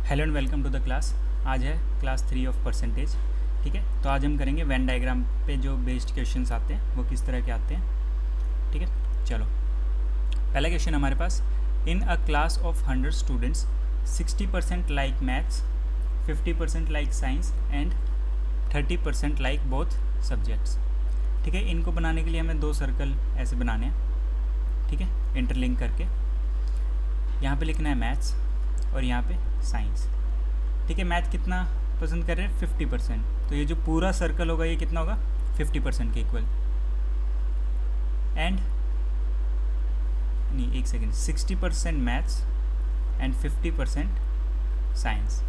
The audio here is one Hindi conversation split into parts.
Hello and welcome to the class. आज है क्लास 3 ऑफ परसेंटेज। ठीक है, तो आज हम करेंगे वेन डायग्राम पे जो बेस्ड क्वेश्चंस आते हैं वो किस तरह के आते हैं। ठीक है, चलो पहला क्वेश्चन हमारे पास, in a class of 100 students 60% like maths, 50% like science and 30% like both subjects. ठीक है, इनको बनाने के लिए हमें दो सर्कल ऐसे बनाने हैं। ठीक है, इंटरलिंक करके यहाँ पे लिखना है मैथ्स और यहाँ पे साइंस। ठीक है, मैथ कितना पसंद कर रहे हैं 50%, तो ये जो पूरा सर्कल होगा ये कितना होगा 50% के इक्वल। एंड नहीं, एक सेकेंड, 60% मैथ्स एंड 50% साइंस।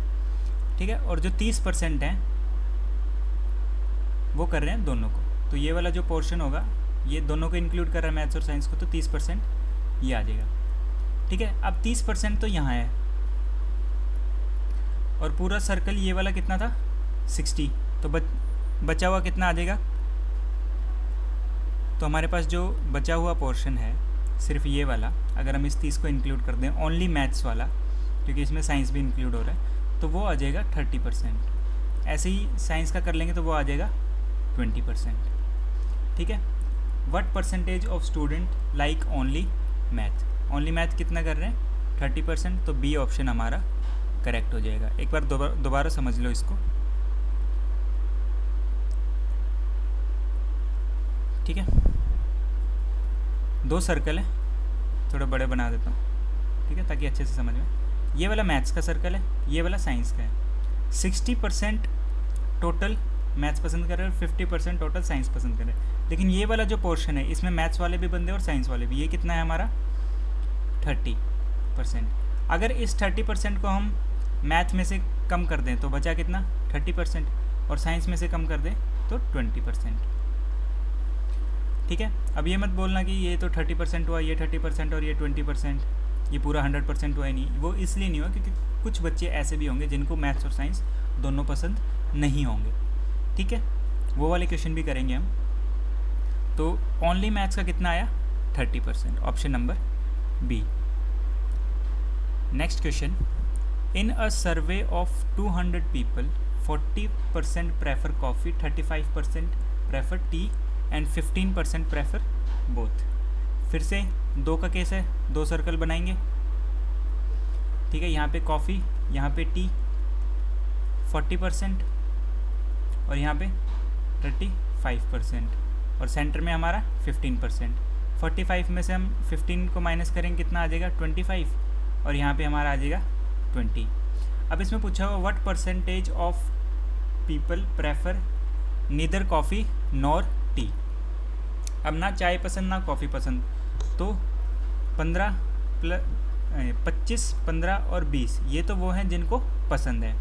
ठीक है, और जो 30% है वो कर रहे हैं दोनों को, तो ये वाला जो पोर्शन होगा ये दोनों को इंक्लूड कर रहा है मैथ्स और साइंस को, तो 30% ये आ जाएगा। ठीक है, अब 30% तो यहाँ है और पूरा सर्कल ये वाला कितना था 60, तो बचा हुआ कितना आ जाएगा। तो हमारे पास जो बचा हुआ पोर्शन है सिर्फ ये वाला, अगर हम इस 30 को इंक्लूड कर दें ओनली मैथ्स वाला, क्योंकि इसमें साइंस भी इंक्लूड हो रहा है, तो वो आ जाएगा 30%। ऐसे ही साइंस का कर लेंगे तो वो आ जाएगा 20%। ठीक है, what percentage of student like only math, only math कितना कर रहे हैं 30%, तो बी ऑप्शन हमारा करेक्ट हो जाएगा। एक बार दोबारा समझ लो इसको। ठीक है, दो सर्कल है, थोड़े बड़े बना देता हूँ, ठीक है, ताकि अच्छे से समझ में। ये वाला मैथ्स का सर्कल है, ये वाला साइंस का है। 60% टोटल मैथ्स पसंद कर रहे हैं और 50% टोटल साइंस पसंद कर रहे हैं। लेकिन ये वाला जो पोर्शन है इसमें मैथ्स वाले भी बंदे और साइंस वाले भी, ये कितना है हमारा 30%। अगर इस 30% को हम मैथ में से कम कर दें तो बचा कितना 30%, और साइंस में से कम कर दें तो 20%। ठीक है, अब ये मत बोलना कि ये तो 30% हुआ, ये 30% और ये 20%, ये पूरा 100% हुआ ही नहीं। वो इसलिए नहीं हुआ क्योंकि कुछ बच्चे ऐसे भी होंगे जिनको मैथ्स और साइंस दोनों पसंद नहीं होंगे। ठीक है, वो वाले क्वेश्चन भी करेंगे हम। तो ओनली मैथ्स का कितना आया 30%, option number b. Next question, in a survey of 200 people 40% prefer coffee, 35% prefer tea and 15% prefer both। फिर से दो का केस है, दो सर्कल बनाएंगे। ठीक है, यहाँ पे कॉफ़ी, यहाँ पे टी 40% और यहाँ पे 35%, और सेंटर में हमारा 15%। 45 में से हम 15 को माइनस करेंगे, कितना आ जाएगा 25, और यहाँ पे हमारा आ जाएगा 20। अब इसमें पूछा हुआ what percentage of people prefer neither coffee nor T. अब ना चाय पसंद ना कॉफ़ी पसंद, तो 25, 15 और 20 ये तो वो हैं जिनको पसंद है।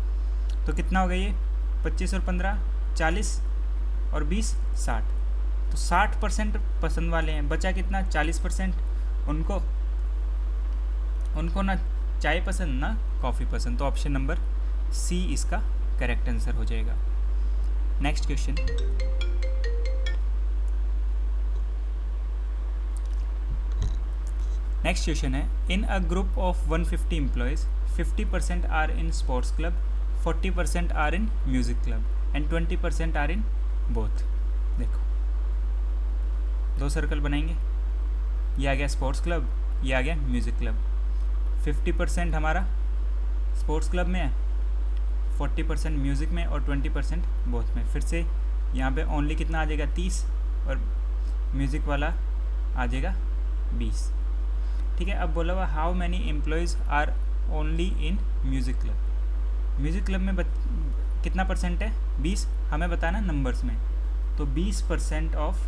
तो कितना हो गया ये 25 और 15 40 और 20 60, तो 60% पसंद वाले हैं। बचा कितना 40%, उनको ना चाय पसंद ना कॉफ़ी पसंद, तो ऑप्शन नंबर सी इसका करेक्ट आंसर हो जाएगा। नेक्स्ट क्वेश्चन, नेक्स्ट क्वेश्चन है, in a group of 150 employees 50% are in sports club, 40% are in music club and 20% are in both. देखो दो सर्कल बनाएंगे, ये आ गया स्पोर्ट्स क्लब, ये आ गया म्यूज़िक क्लब। 50% हमारा स्पोर्ट्स क्लब में है, 40% म्यूज़िक में और 20% बोथ में। फिर से यहाँ पे ओनली कितना आ जाएगा 30, और म्यूज़िक वाला आ जाएगा 20। ठीक है, अब बोला हुआ how many employees are only in music club. Music club में कितना परसेंट है 20, हमें बताना नंबर्स में। तो 20% ऑफ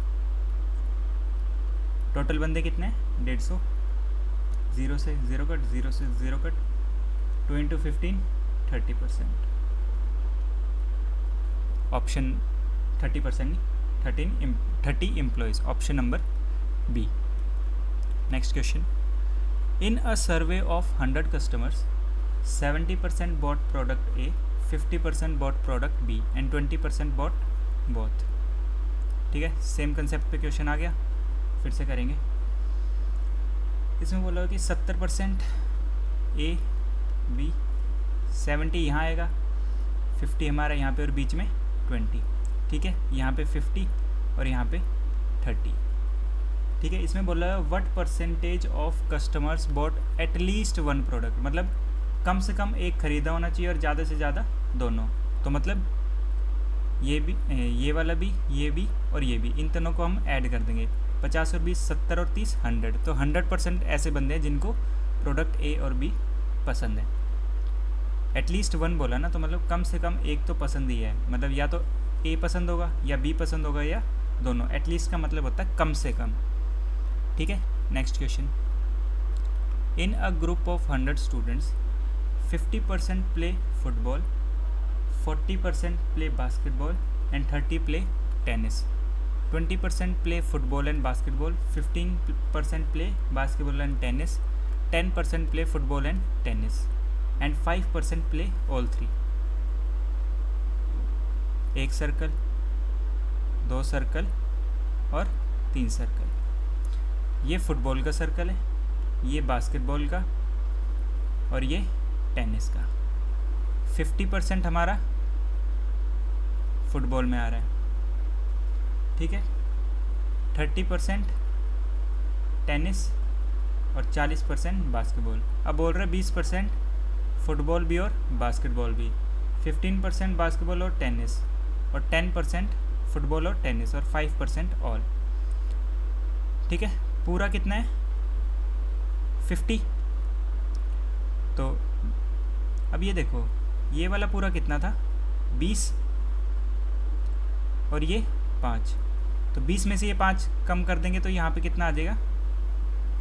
टोटल बंदे कितने हैं 150, 0 से 0 कट, 0 से 0 कट, 2 इंटू 15 30%। ऑप्शन 30% नहीं 30 employees, option number b. Next question, in a survey of 100 customers 70% bought product a, 50% bought product b and 20% bought both. ठीक है, सेम कंसेप्ट पे क्वेश्चन आ गया, फिर से करेंगे। इसमें बोला कि 70% ए बी 70 यहाँ आएगा, 50 हमारा यहाँ पे और बीच में 20, ठीक है। यहाँ पे 50 और यहाँ पे 30, ठीक है। इसमें बोला है what percentage of customers bought at least one product, मतलब कम से कम एक खरीदा होना चाहिए और ज़्यादा से ज़्यादा दोनों। तो मतलब ये भी, ये वाला भी, ये भी और ये भी, इन तीनों को हम ऐड कर देंगे। 50 और 20 70 और 30 100। तो 100% ऐसे बंदे हैं जिनको प्रोडक्ट ए और बी पसंद है। एटलीस्ट वन बोला ना, तो मतलब कम से कम एक तो पसंद ही है, मतलब या तो ए पसंद होगा या बी पसंद होगा या दोनों। एटलीस्ट का मतलब होता है कम से कम, ठीक है। Next question, in a group of 100 students 50% play football, 40% play basketball and 30 play tennis. 20% play football and basketball, 15% play basketball and tennis, 10% play football and tennis and 5% play all three. एक सर्कल, दो सर्कल और 3 सर्कल। ये फुटबॉल का सर्कल है, ये बास्केटबॉल का और ये टेनिस का। 50% हमारा फुटबॉल में आ रहा है, ठीक है। 30% टेनिस और 40% बास्केटबॉल। अब बोल रहे 20% फुटबॉल भी और बास्केटबॉल भी, 15% बास्केटबॉल और टेनिस और 10% फुटबॉल और टेनिस और 5% ऑल, ठीक है। पूरा कितना है 50। तो अब ये देखो, ये वाला पूरा कितना था 20 और ये 5, तो 20 में से ये 5 कम कर देंगे तो यहाँ पे कितना आ जाएगा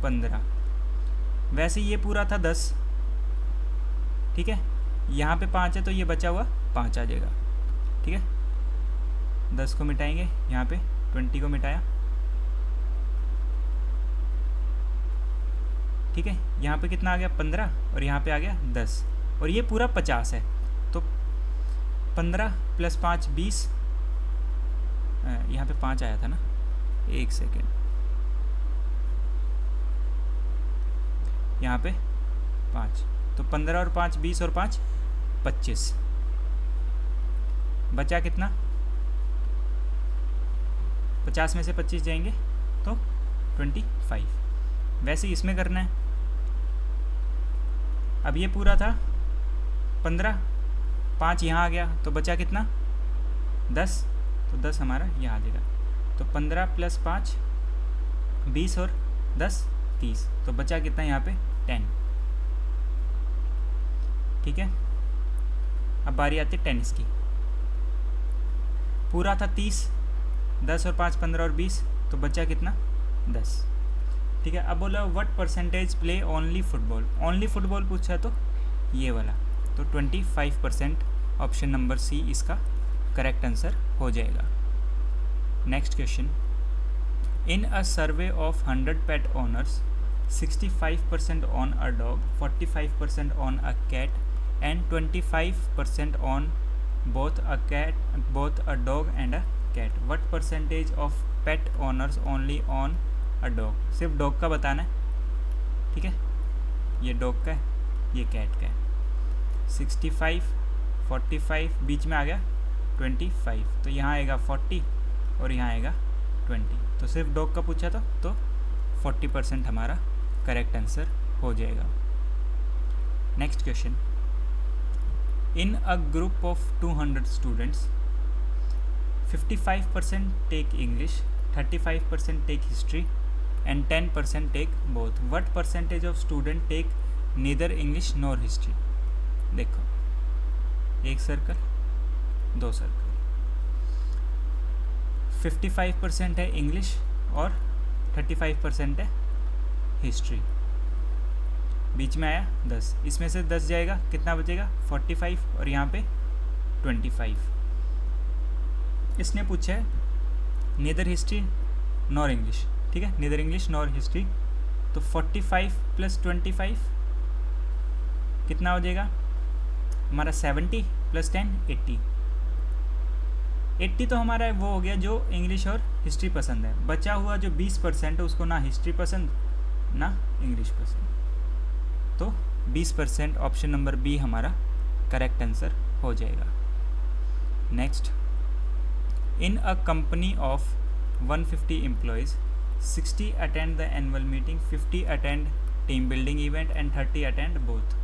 15। वैसे ये पूरा था 10, ठीक है। यहाँ पे 5 है तो ये बचा हुआ 5 आ जाएगा, ठीक है। 10 को मिटाएंगे, यहाँ पे 20 को मिटाया, ठीक है। यहाँ पे कितना आ गया 15 और यहाँ पे आ गया 10 और ये पूरा 50 है। तो 15 + 5 20, यहाँ पे 5 आया था ना, एक सेकेंड, यहाँ पे 5, तो 15 और 5 20 और 5 25। बचा कितना 50 में से 25 जाएंगे तो 25। वैसे इसमें करना है। अब ये पूरा था 15, 5 यहाँ आ गया तो बचा कितना 10, तो 10 हमारा यहाँ आ जाएगा। तो 15 + 5 20 और 10 30, तो बचा कितना यहाँ पे 10, ठीक है। अब बारी आती है टेनिस की। पूरा था 30, 10 और 5 15 और 20, तो बचा कितना 10, ठीक है। अब बोला what percentage play only football. Only football पूछा है तो ये वाला, तो 25%, ऑप्शन नंबर सी इसका करेक्ट आंसर हो जाएगा। Next question, in a survey of 100 pet owners 65% own a dog, 45% own a cat and 25% own both a dog and a cat. What percentage of pet owners only own a dog. सिर्फ डॉग का बताना है, ठीक है। ये डॉग का है, ये कैट का है। 65 45 बीच में आ गया 25, तो यहाँ आएगा 40 और यहाँ आएगा 20। तो सिर्फ डॉग का पूछा था तो 40% हमारा करेक्ट आंसर हो जाएगा। Next question, in a group of 200 students 55% take English, 35% take history and 10% take both. What percentage of student take neither English nor history? देखो, एक सर्कल, दो सर्कल, 55% है इंग्लिश और 35% है हिस्ट्री। बीच में आया 10, इसमें से 10 जाएगा, कितना बचेगा 45 और यहाँ पे 25। इसने पूछा है neither हिस्ट्री नॉर इंग्लिश, ठीक है, नीदर इंग्लिश नॉर हिस्ट्री। तो 45 + 25 कितना हो जाएगा हमारा 70 + 10 80। 80 तो हमारा वो हो गया जो इंग्लिश और हिस्ट्री पसंद है। बचा हुआ जो 20% है उसको ना हिस्ट्री पसंद ना इंग्लिश पसंद, तो 20% ऑप्शन नंबर बी हमारा करेक्ट आंसर हो जाएगा। Next, in a company of 150 employees 60 attend the annual meeting, 50 attend team building event and 30 attend both.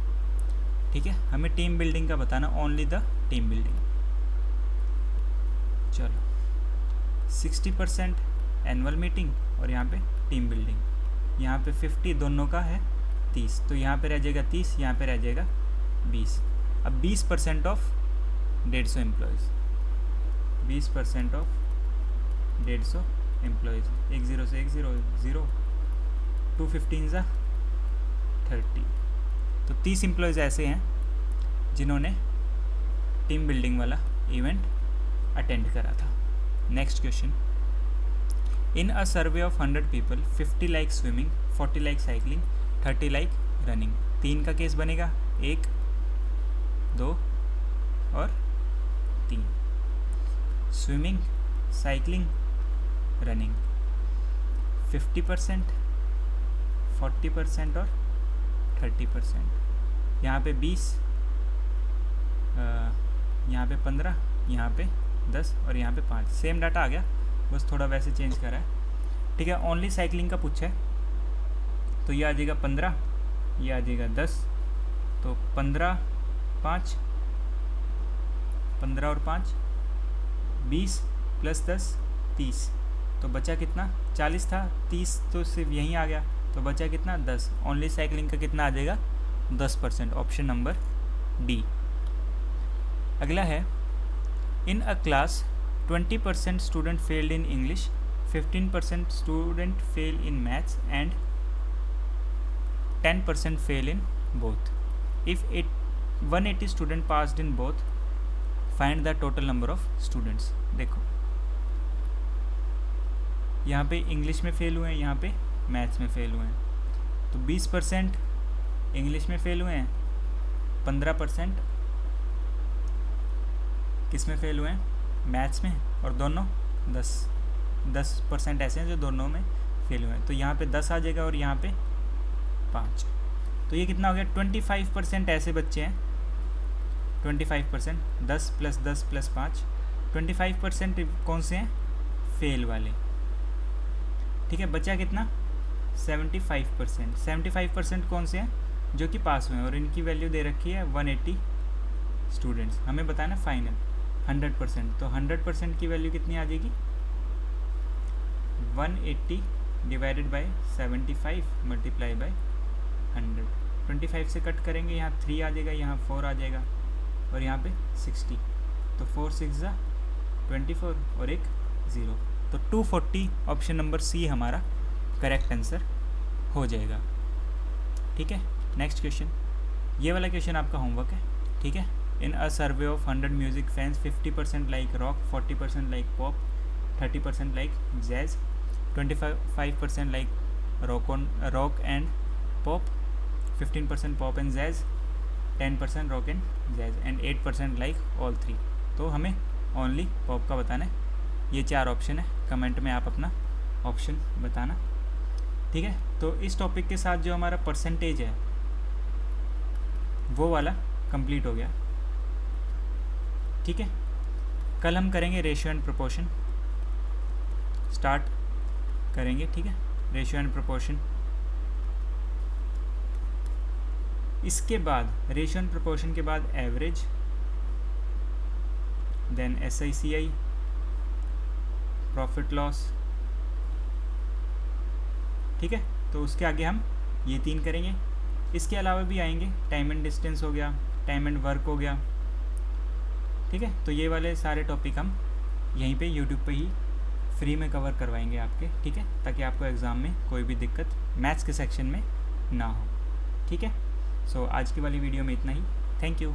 ठीक है, हमें टीम बिल्डिंग का बताना, ओनली द टीम बिल्डिंग। चलो 60% एनुअल मीटिंग और यहाँ पे टीम बिल्डिंग, यहाँ पे 50 दोनों का है 30, तो यहाँ पे रह जाएगा 30, यहाँ पे रह जाएगा 20। अब 20% ऑफ 150 एम्प्लॉयज़, 20% ऑफ 150 एम्प्लॉयज़, 10 से 10, 2 15 ज़ा 30, तो 30 एम्प्लॉयज़ ऐसे हैं जिन्होंने टीम बिल्डिंग वाला इवेंट अटेंड करा था। Next question, in a survey of 100 people 50 like swimming, 40 like cycling, 30 like running. 3 का केस बनेगा, 1, 2 और 3। स्विमिंग, साइकिलिंग, रनिंग 50%, 40% और 30%। यहाँ पे 20, यहाँ पे 15, यहाँ पे 10 और यहाँ पे 5। सेम डाटा आ गया, बस थोड़ा वैसे चेंज करा है। ठीक है, ओनली साइकिलिंग का पूछा है, तो ये आ जाएगा 15, ये आ जाएगा 10, तो 15, 5, 15 और 5 20 + 10 30, तो बचा कितना, 40 था, 30 तो सिर्फ यहीं आ गया, तो बचा कितना 10। ओनली साइकिलिंग का कितना आ जाएगा 10%, ऑप्शन नंबर डी। अगला है, in a class 20% student failed in English, 15% student fail in maths and 10% fail in both. If 180 student passed in both, find the total number of students. देखो यहाँ पे इंग्लिश में फेल हुए हैं, यहाँ पे मैथ्स में फेल हुए हैं, तो 20% इंग्लिश में फेल हुए हैं, 15% किस में फेल हुए हैं, मैथ्स में, और दोनों 10% ऐसे हैं जो दोनों में फेल हुए हैं, तो यहाँ पे 10 आ जाएगा और यहाँ पे 5। तो ये कितना हो गया, 25% ऐसे बच्चे हैं, 25%, 10 + 10 + 5, 25% कौन से हैं, फेल वाले। ठीक है, बचा कितना, 75%। 75% कौन से हैं, जो कि पास हुए हैं, और इनकी वैल्यू दे रखी है 180 स्टूडेंट्स। हमें बताना फाइनल 100%, तो 100% की वैल्यू कितनी आ जाएगी, 180 डिवाइडेड बाय 75 मल्टीप्लाई बाय 100। 25 से कट करेंगे, यहाँ 3 आ जाएगा, यहाँ 4 आ जाएगा, और यहाँ पे 60, तो 4 6 ज़ा 24 और एक 0, तो 240 ऑप्शन नंबर सी हमारा करेक्ट आंसर हो जाएगा। ठीक है, नेक्स्ट क्वेश्चन, ये वाला क्वेश्चन आपका होमवर्क है। ठीक है, in a survey of 100 music fans 50% like rock, 40% like pop, 30% like jazz, 25% like rock and pop, 15% pop and jazz, 10% rock and jazz and 8% like all 3। तो हमें ओनली पॉप का बताना है। ये 4 ऑप्शन है, कमेंट में आप अपना ऑप्शन बताना। ठीक है, तो इस टॉपिक के साथ जो हमारा परसेंटेज है वो वाला कंप्लीट हो गया। ठीक है, कल हम करेंगे रेशियो एंड प्रोपोर्शन, स्टार्ट करेंगे। ठीक है, रेशियो एंड प्रोपोर्शन, इसके बाद रेशियो एंड प्रोपोर्शन के बाद average, then SICI, profit loss. ठीक है, तो उसके आगे हम ये 3 करेंगे। इसके अलावा भी आएंगे, टाइम एंड डिस्टेंस हो गया, टाइम एंड वर्क हो गया। ठीक है, तो ये वाले सारे टॉपिक हम यहीं पे YouTube पे ही फ्री में कवर करवाएंगे आपके। ठीक है, ताकि आपको एग्ज़ाम में कोई भी दिक्कत मैथ्स के सेक्शन में ना हो। ठीक है, सो आज की वाली वीडियो में इतना ही। Thank you.